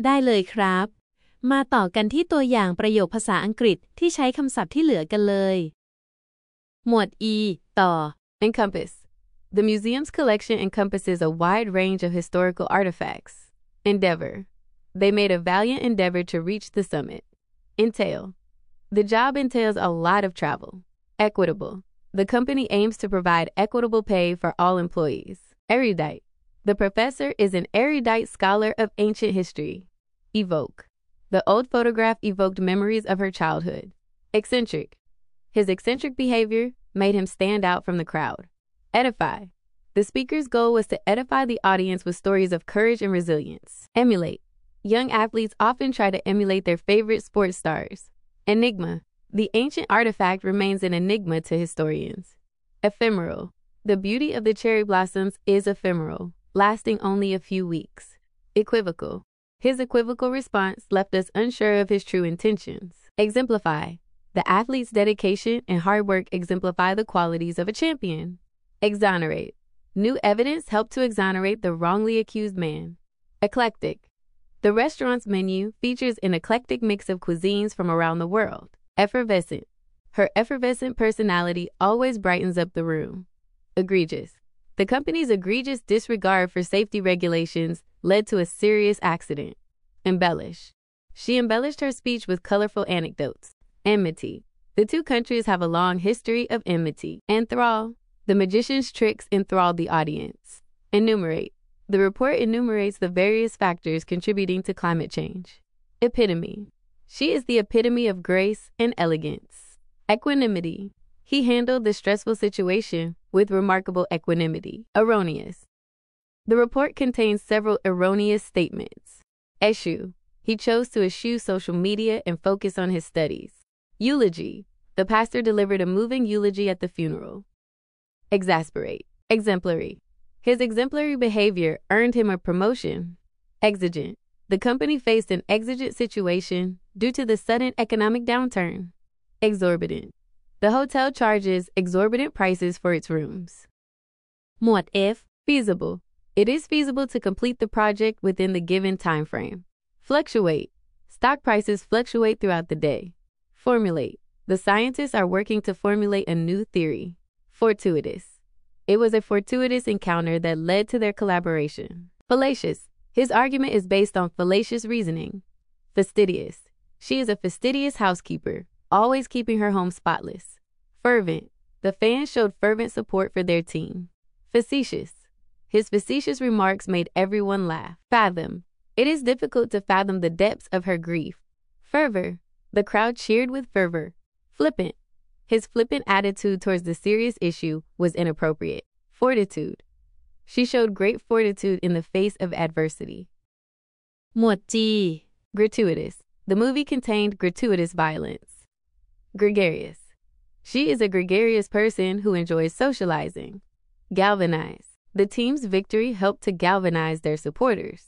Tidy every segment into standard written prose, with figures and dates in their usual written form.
ได้เลยครับ มาต่อกันที่ตัวอย่างประโยคภาษาอังกฤษที่ใช้คำศัพท์ที่เหลือกันเลย หมวด E ต่อ Encompass. The museum's collection encompasses a wide range of historical artifacts. Endeavor. They made a valiant endeavor to reach the summit. Entail. The job entails a lot of travel. Equitable. The company aims to provide equitable pay for all employees. Erudite. The professor is an erudite scholar of ancient history. Evoke. The old photograph evoked memories of her childhood. Eccentric. His eccentric behavior made him stand out from the crowd. Edify. The speaker's goal was to edify the audience with stories of courage and resilience. Emulate. Young athletes often try to emulate their favorite sports stars. Enigma. The ancient artifact remains an enigma to historians. Ephemeral. The beauty of the cherry blossoms is ephemeral, lasting only a few weeks. Equivocal. His equivocal response left us unsure of his true intentions. Exemplify. The athlete's dedication and hard work exemplify the qualities of a champion. Exonerate. New evidence helped to exonerate the wrongly accused man. Eclectic. The restaurant's menu features an eclectic mix of cuisines from around the world. Effervescent. Her effervescent personality always brightens up the room. Egregious. The company's egregious disregard for safety regulations led to a serious accident. Embellish. She embellished her speech with colorful anecdotes. Enmity. The two countries have a long history of enmity. Enthrall. The magician's tricks enthralled the audience. Enumerate. The report enumerates the various factors contributing to climate change. Epitome. She is the epitome of grace and elegance. Equanimity. He handled the stressful situation with remarkable equanimity. Erroneous. The report contains several erroneous statements. Eschew. He chose to eschew social media and focus on his studies. Eulogy. The pastor delivered a moving eulogy at the funeral. Exasperate. Exemplary. His exemplary behavior earned him a promotion. Exigent. The company faced an exigent situation due to the sudden economic downturn. Exorbitant. The hotel charges exorbitant prices for its rooms. หมวด F Feasible. It is feasible to complete the project within the given time frame. Fluctuate. Stock prices fluctuate throughout the day. Formulate. The scientists are working to formulate a new theory. Fortuitous. It was a fortuitous encounter that led to their collaboration. Fallacious. His argument is based on fallacious reasoning. Fastidious. She is a fastidious housekeeper, always keeping her home spotless. Fervent. The fans showed fervent support for their team. Facetious. His facetious remarks made everyone laugh. Fathom. It is difficult to fathom the depths of her grief. Fervor. The crowd cheered with fervor. Flippant. His flippant attitude towards the serious issue was inappropriate. Fortitude. She showed great fortitude in the face of adversity. หมวด G Gratuitous. The movie contained gratuitous violence. Gregarious. She is a gregarious person who enjoys socializing. Galvanize. The team's victory helped to galvanize their supporters.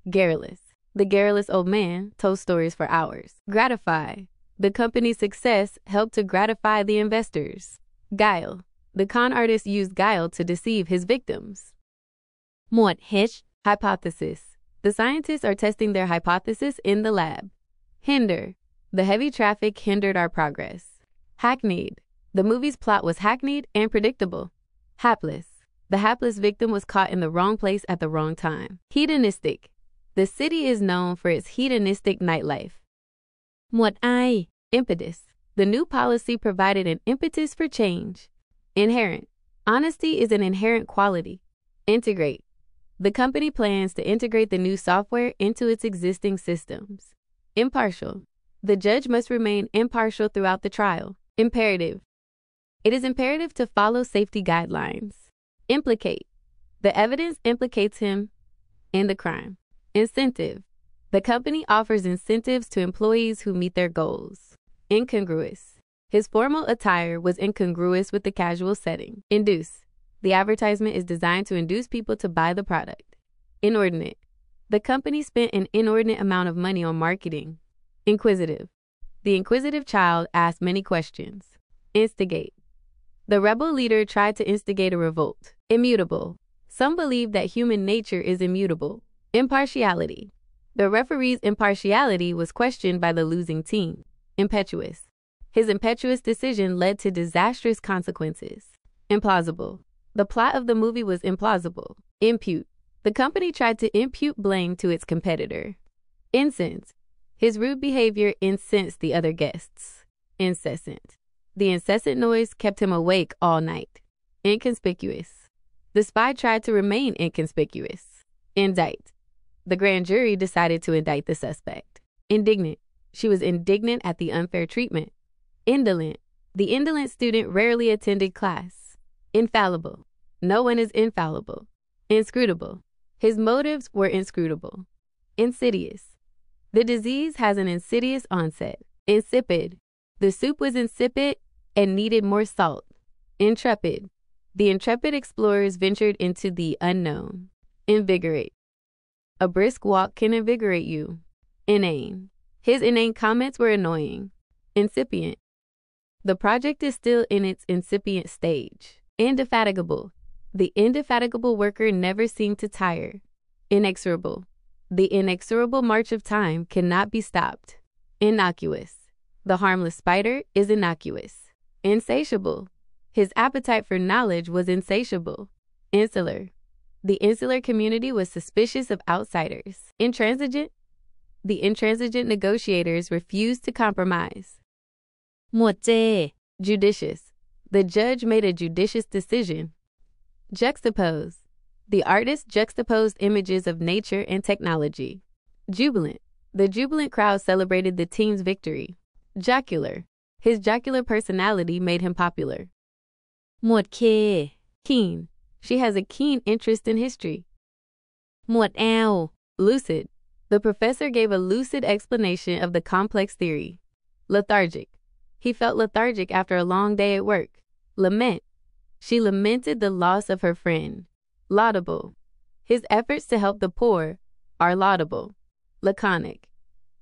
Garrulous. The garrulous old man told stories for hours. Gratify. The company's success helped to gratify the investors. Guile. The con artist used guile to deceive his victims. หมวด H Hypothesis. The scientists are testing their hypothesis in the lab. Hinder. The heavy traffic hindered our progress. Hackneyed. The movie's plot was hackneyed and predictable. Hapless. The hapless victim was caught in the wrong place at the wrong time. Hedonistic. The city is known for its hedonistic nightlife. หมวด I Impetus. The new policy provided an impetus for change. Inherent. Honesty is an inherent quality. Integrate. The company plans to integrate the new software into its existing systems. Impartial. The judge must remain impartial throughout the trial. Imperative. It is imperative to follow safety guidelines. Implicate. The evidence implicates him in the crime. Incentive. The company offers incentives to employees who meet their goals. Incongruous. His formal attire was incongruous with the casual setting. Induce. The advertisement is designed to induce people to buy the product. Inordinate. The company spent an inordinate amount of money on marketing. Inquisitive. The inquisitive child asked many questions. Instigate. The rebel leader tried to instigate a revolt. Immutable. Some believe that human nature is immutable. Impartiality. The referee's impartiality was questioned by the losing team. Impetuous. His impetuous decision led to disastrous consequences. Implausible. The plot of the movie was implausible. Impute. The company tried to impute blame to its competitor. Incense. His rude behavior incensed the other guests. Incessant. The incessant noise kept him awake all night. Inconspicuous. The spy tried to remain inconspicuous. Indict. The grand jury decided to indict the suspect. Indignant. She was indignant at the unfair treatment. Indolent. The indolent student rarely attended class. Infallible. No one is infallible. Inscrutable. His motives were inscrutable. Insidious. The disease has an insidious onset. Insipid. The soup was insipid and needed more salt. Intrepid. The intrepid explorers ventured into the unknown. Invigorate. A brisk walk can invigorate you. Inane. His inane comments were annoying. Incipient. The project is still in its incipient stage. Indefatigable. The indefatigable worker never seemed to tire. Inexorable. The inexorable march of time cannot be stopped. Innocuous. The harmless spider is innocuous. Insatiable. His appetite for knowledge was insatiable. Insular. The insular community was suspicious of outsiders. Intransigent. The intransigent negotiators refused to compromise. หมวด J. Judicious. The judge made a judicious decision. Juxtapose. The artist juxtaposed images of nature and technology. Jubilant. The jubilant crowd celebrated the team's victory. Jocular. His jocular personality made him popular. หมวด K. Keen. She has a keen interest in history. หมวด L. Lucid. The professor gave a lucid explanation of the complex theory. Lethargic. He felt lethargic after a long day at work. Lament. She lamented the loss of her friend. Laudable. His efforts to help the poor are laudable. Laconic.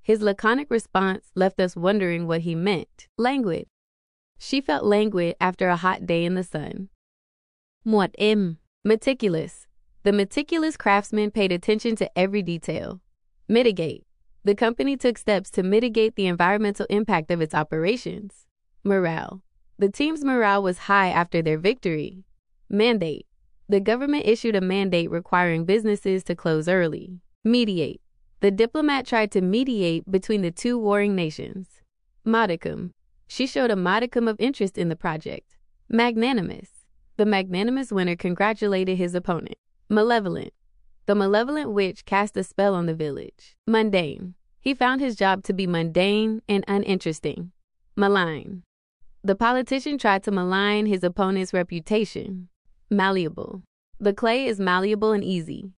His laconic response left us wondering what he meant. Languid. She felt languid after a hot day in the sun. หมวด M. Meticulous. The meticulous craftsman paid attention to every detail. Mitigate. The company took steps to mitigate the environmental impact of its operations. Morale. The team's morale was high after their victory. Mandate. The government issued a mandate requiring businesses to close early. Mediate. The diplomat tried to mediate between the two warring nations. Modicum. She showed a modicum of interest in the project. Magnanimous. The magnanimous winner congratulated his opponent. Malevolent. The malevolent witch cast a spell on the village. Mundane. He found his job to be mundane and uninteresting. Malign. The politician tried to malign his opponent's reputation. Malleable. The clay is malleable and easy.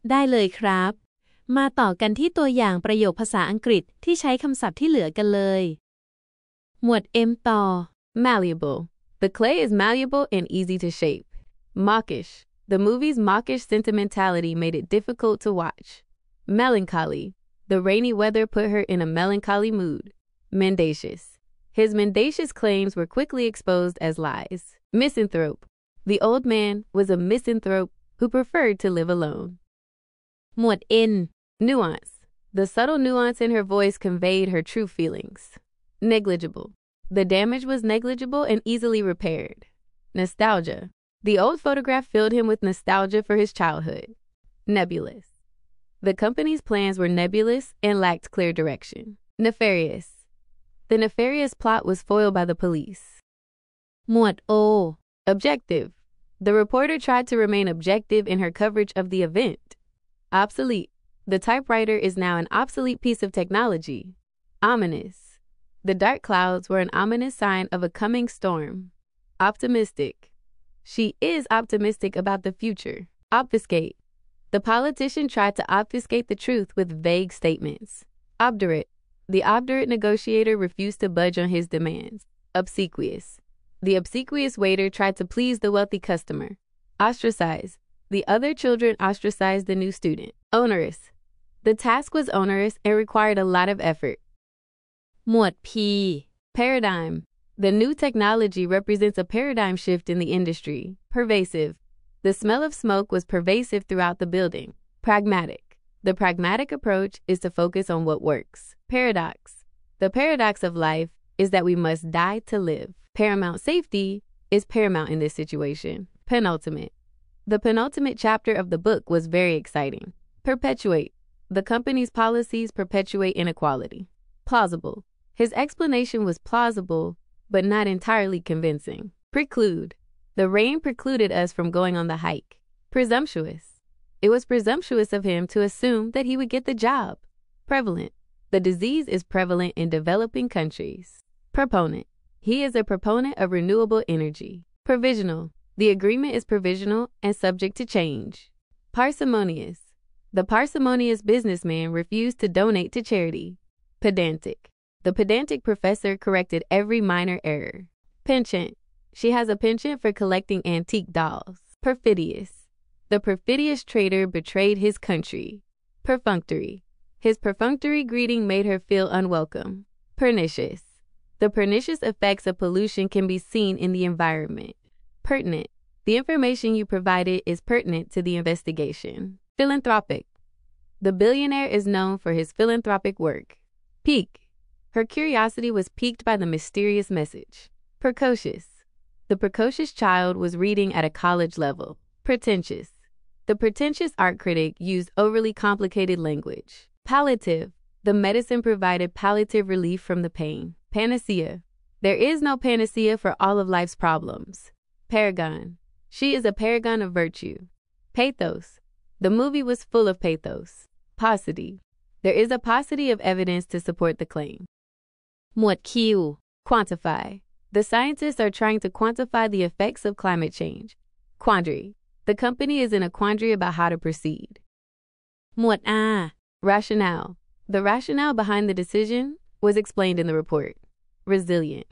ได้เลยครับ มาต่อกันที่ตัวอย่างประโยคภาษาอังกฤษที่ใช้คำศัพท์ที่เหลือกันเลย หมวด M ต่อ Malleable. The clay is malleable and easy to shape. Mawkish. The movie's mawkish sentimentality made it difficult to watch. Melancholy. The rainy weather put her in a melancholy mood. Mendacious. His mendacious claims were quickly exposed as lies. Misanthrope. The old man was a misanthrope who preferred to live alone. หมวด N. Nuance. The subtle nuance in her voice conveyed her true feelings. Negligible. The damage was negligible and easily repaired. Nostalgia. The old photograph filled him with nostalgia for his childhood. Nebulous. The company's plans were nebulous and lacked clear direction. Nefarious. The nefarious plot was foiled by the police. หมวด O. Objective. The reporter tried to remain objective in her coverage of the event. Obsolete. The typewriter is now an obsolete piece of technology. Ominous. The dark clouds were an ominous sign of a coming storm. Optimistic. She is optimistic about the future. Obfuscate. The politician tried to obfuscate the truth with vague statements. Obdurate. The obdurate negotiator refused to budge on his demands. Obsequious. The obsequious waiter tried to please the wealthy customer. Ostracize. The other children ostracized the new student. Onerous. The task was onerous and required a lot of effort. หมวด P Paradigm. The new technology represents a paradigm shift in the industry. Pervasive. The smell of smoke was pervasive throughout the building. Pragmatic. The pragmatic approach is to focus on what works. Paradox. The paradox of life is that we must die to live. Paramount safety is paramount in this situation. Penultimate. The penultimate chapter of the book was very exciting. Perpetuate. The company's policies perpetuate inequality. Plausible. His explanation was plausible, but not entirely convincing. Preclude. The rain precluded us from going on the hike. Presumptuous. It was presumptuous of him to assume that he would get the job. Prevalent. The disease is prevalent in developing countries. Proponent. He is a proponent of renewable energy. Provisional. The agreement is provisional and subject to change. Parsimonious. The parsimonious businessman refused to donate to charity. Pedantic. The pedantic professor corrected every minor error. Penchant. She has a penchant for collecting antique dolls. Perfidious. The perfidious traitor betrayed his country. Perfunctory. His perfunctory greeting made her feel unwelcome. Pernicious. The pernicious effects of pollution can be seen in the environment. Pertinent. The information you provided is pertinent to the investigation. Philanthropic. The billionaire is known for his philanthropic work. Pique. Her curiosity was piqued by the mysterious message. Precocious. The precocious child was reading at a college level. Pretentious. The pretentious art critic used overly complicated language. Palliative. The medicine provided palliative relief from the pain. Panacea. There is no panacea for all of life's problems. Paragon. She is a paragon of virtue. Pathos. The movie was full of pathos. Paucity. There is a paucity of evidence to support the claim. หมวด Q Quantify. The scientists are trying to quantify the effects of climate change. Quandary. The company is in a quandary about how to proceed. หมวด R Rationale. The rationale behind the decision was explained in the report. Resilient.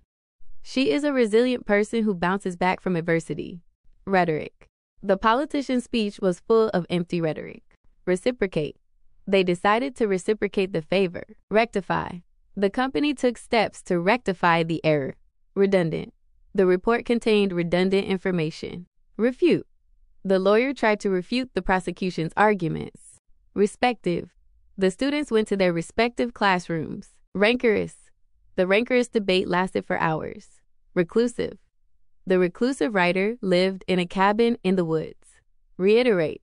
She is a resilient person who bounces back from adversity. Rhetoric. The politician's speech was full of empty rhetoric. Reciprocate. They decided to reciprocate the favor. Rectify. The company took steps to rectify the error. Redundant. The report contained redundant information. Refute. The lawyer tried to refute the prosecution's arguments. Respective. The students went to their respective classrooms. Rancorous. The rancorous debate lasted for hours. Reclusive. The reclusive writer lived in a cabin in the woods. Reiterate.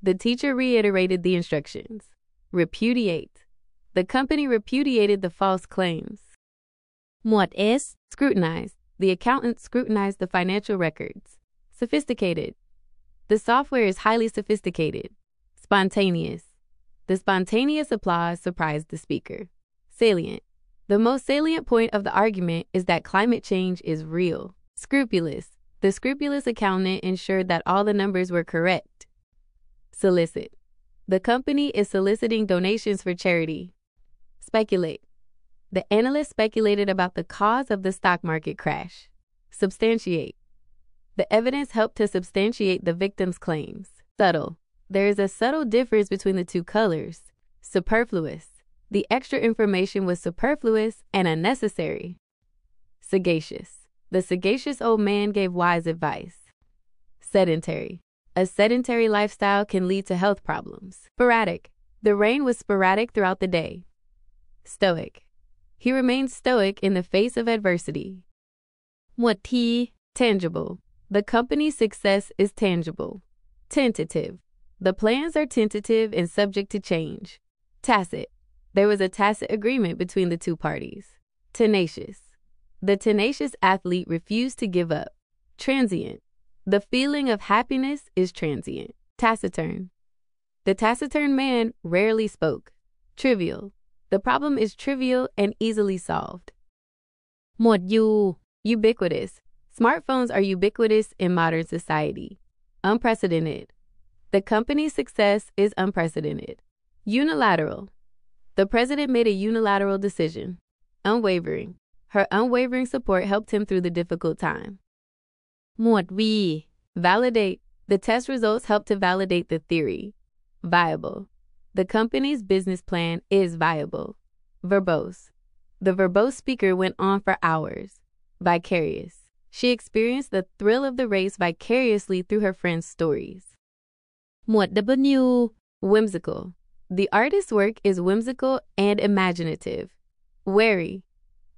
The teacher reiterated the instructions. Repudiate. The company repudiated the false claims. หมวด S Scrutinize. The accountant scrutinized the financial records. Sophisticated. The software is highly sophisticated. Spontaneous. The spontaneous applause surprised the speaker. Salient. The most salient point of the argument is that climate change is real. Scrupulous. The scrupulous accountant ensured that all the numbers were correct. Solicit. The company is soliciting donations for charity. Speculate. The analyst speculated about the cause of the stock market crash. Substantiate. The evidence helped to substantiate the victim's claims. Subtle. There is a subtle difference between the two colors. Superfluous. The extra information was superfluous and unnecessary. Sagacious. The sagacious old man gave wise advice. Sedentary. A sedentary lifestyle can lead to health problems. Sporadic. The rain was sporadic throughout the day. Stoic. He remained stoic in the face of adversity. หมวด T Tangible. The company's success is tangible. Tentative. The plans are tentative and subject to change. Tacit. There was a tacit agreement between the two parties. Tenacious. The tenacious athlete refused to give up. Transient. The feeling of happiness is transient. Taciturn. The taciturn man rarely spoke. Trivial. The problem is trivial and easily solved. หมวด U Ubiquitous. Smartphones are ubiquitous in modern society. Unprecedented. The company's success is unprecedented. Unilateral. The president made a unilateral decision. Unwavering. Her unwavering support helped him through the difficult time. หมวด V Validate. The test results help to validate the theory. Viable. The company's business plan is viable. Verbose. The verbose speaker went on for hours. Vicarious. She experienced the thrill of the race vicariously through her friends' stories. หมวด W Whimsical. The artist's work is whimsical and imaginative. Wary.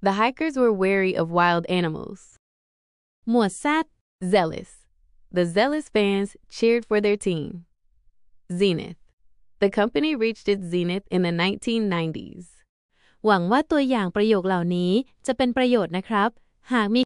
The hikers were wary of wild animals. หมวด Z Zealous. The zealous fans cheered for their team. Zenith. The company reached its zenith in the 1990s. หวังว่าตัวอย่างประโยคเหล่านี้จะเป็นประโยชน์นะครับหากมี